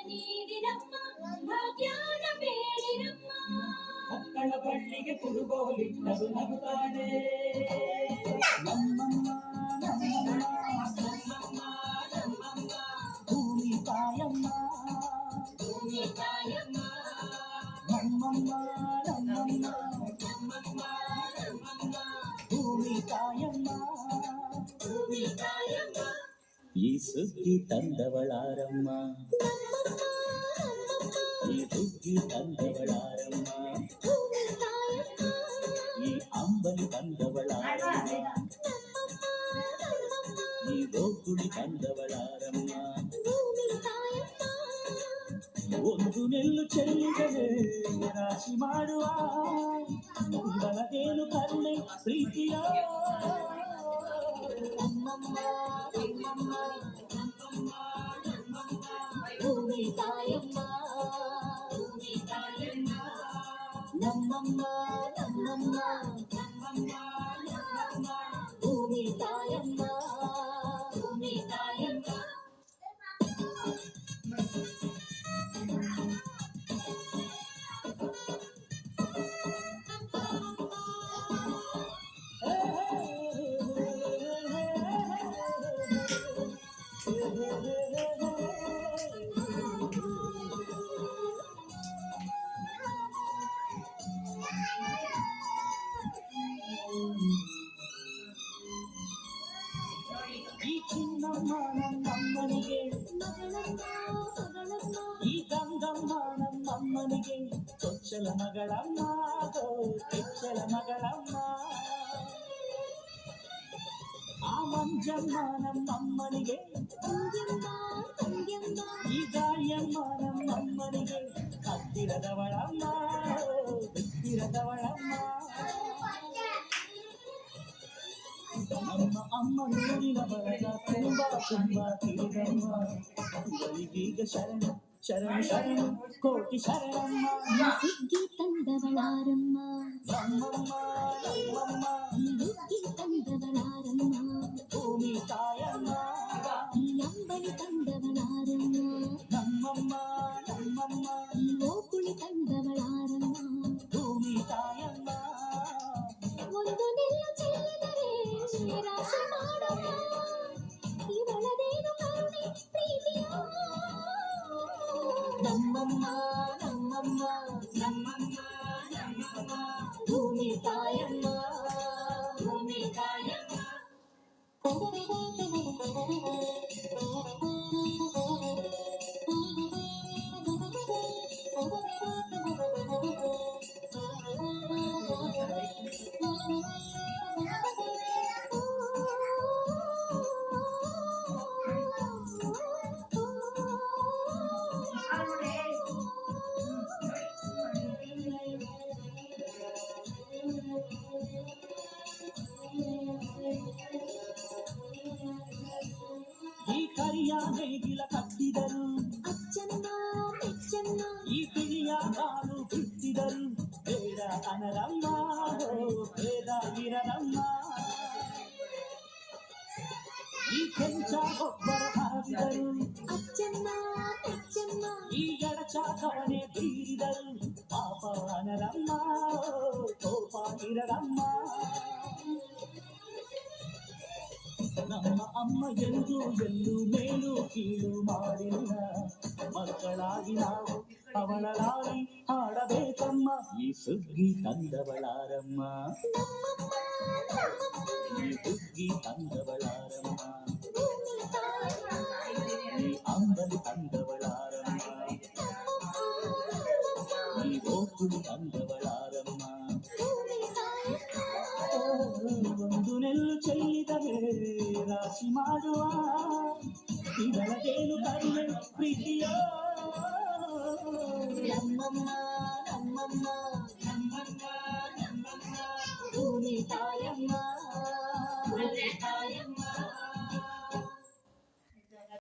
ನೀಡಿರಮ್ಮ ಭಾಗ್ಯಾನ ಬೇಡಿರಮ್ಮ ಮಕ್ಕಳ ಬಳ್ಳಿಗೆ ಕುರುಗೋಲಿಟ್ಟರು ನಗುತ್ತಾಳೆ ನಮ್ಮಮ್ಮ ನಮ್ಮಮ್ಮ ನಮ್ಮಮ್ಮ ನಮ್ಮಮ್ಮ ಭೂಮಿ ತಾಯಮ್ಮ ಭೂಮಿ ತಾಯಮ್ಮ ನಮ್ಮಮ್ಮ ನಮ್ಮಮ್ಮ ನಮ್ಮಮ್ಮ ನಮ್ಮಮ್ಮ ಭೂಮಿ ತಾಯಮ್ಮ ಭೂಮಿ ತಾಯಮ್ಮ ಈ ಸುದ್ದಿ ತಂದವಳಾರಮ್ಮ ಈ ಸುದ್ದಿ ತಂದವಳಾರಮ್ಮ ಈ ಅಂಬಲಿ ತಂದವಳಾರಮ್ಮ ಈ ಗೋಕುಳಿ ತಂದವಳಾರಮ್ಮ ಒಂದು ನೆಲ್ಲು ಚೆಲ್ಲಿದರೆ ರಾಶಿ ಮಾಡುವ ಬಲಗೇನು ಕರುಣೆ ಪ್ರೀತಿಯ ನಮ್ಮಮ್ಮ ನಮ್ಮಮ್ಮ ನಮ್ಮಮ್ಮ ನಮ್ಮಮ್ಮ ಭೂಮಿ ತಾಯಮ್ಮ ಭೂಮಿ ತಾಯಮ್ಮ ನಮ್ಮಮ್ಮ ನಮ್ಮಮ್ಮ ನಮ್ಮಮ್ಮ ನಮ್ಮಮ್ಮ ಭೂಮಿ ತಾಯಮ್ಮ ಭೂಮಿ ತಾಯಮ್ಮ ಈ ಚಿನ್ನಮ್ಮ ನಮ್ಮಮ್ಮನಿಗೆ ಈ ಗಂಗಮ್ಮ ನಮ್ಮಮ್ಮನಿಗೆ ಚೊಚ್ಚಲ ಮಗಳಮ್ಮ ಕೆಚ್ಚಲ ಮಗಳಮ್ಮ ಆ ಮಂಜಮ್ಮ ನಮ್ಮಮ್ಮನಿಗೆ ಈ ಗಾಳಿಯಮ್ಮ ನಮ್ಮಮ್ಮನಿಗೆ ಹತ್ತಿರದವಳಮ್ಮ ಬಿತ್ತಿರದವಳಮ್ಮ ನಮ್ಮ ಅಮ್ಮ ನೂರಿನ ಬರಗ ತುಂಬಾ ತಿಳಿದಮ್ಮ ಇವಳಿಗೀಗ ಶರಣ ಶರಣ ಶರಣು ಕೋಟಿ ಶರಣಮ್ಮ ಸುಗ್ಗಿ ತಂದವಳಾರಮ್ಮ ನಮ್ಮಮ್ಮ ನಮ್ಮಮ್ಮ ಸುಗ್ಗಿ ತಂದವಳಾರಮ್ಮ ಭೂಮಿ ತಾಯಮ್ಮ ಅಂಬಲಿ ತಂದವಳಾರಮ್ಮ ನಮ್ಮಮ್ಮ ನಮ್ಮಮ್ಮ ಓಕುಳಿ ತಂದವಳಾರಮ್ಮ ಭೂಮಿ ತಾಯಮ್ಮ ಒಂದು ನೆಲ್ಲು ಚೆಲ್ಲಿದರೆ ರಾಶಿ ಮಾಡಮ್ಮ ಇವಳದೇನು ಕರುಣೆ ಪ್ರೀತಿಯ ನಮ್ಮಮ್ಮ ನಮ್ಮಮ್ಮ ನಮ್ಮಮ್ಮ ನಮ್ಮಮ್ಮ ಭೂಮಿ ತಾಯಮ್ಮ ಭೂಮಿ ತಾಯಮ್ಮ ಈ ಕರಿಯ ನೇಗಿಲ ಕಟ್ಟಿದರು ಅಚ್ಚನ್ನ ಮೆಚ್ಚನ್ನ ಈ ಬಿಳಿಯ ಕಾಲು ಬಿಟ್ಟಿದರು ಬೇಡ ಅನರಮ್ಮ ಬೇಡ ಇರರಮ್ಮ ಈ ಕೆಂಚ ಒಬ್ಬರ ಹಾರಿದರು ಅಚ್ಚನ್ನ ಮೆಚ್ಚನ್ನ ಈ ಎಡಚ ಕವನೆ ಬೀರಿದರು ಪಾಪ ಅನರಮ್ಮ ಕೋಪ ಇರರಮ್ಮ ನಮ್ಮ ಅಮ್ಮ ಎಂದು ಎಲ್ಲೂ ಮೇಲು ಕೀಳು ಮಾಡಿಲ್ಲ ಮಕ್ಕಳಾಗಿ ನಾವು ಅವಳ ಲಾರಿ ಹಾಡಬೇಕಮ್ಮ ಈ ಸುಗ್ಗಿ ತಂದವಳಾರಮ್ಮ ಈ ಸುಗ್ಗಿ ತಂದವಳಾರಮ್ಮ ಈ ಅಂಬಲಿ ತಂದವಳಾರಮ್ಮ ಈ ಗೋಕುಳಿ ತಂದವಳಾರಮ್ಮ ಒಂದು ನೆಲ್ಲು ಚೆಲ್ಲಿದರೆ ರಾಶಿ ಮಾಡುವ ಇವಳದೇನು ಕರುಣೆ ಪ್ರೀತಿಯ ನಮ್ಮಮ್ಮ ನಮ್ಮಮ್ಮ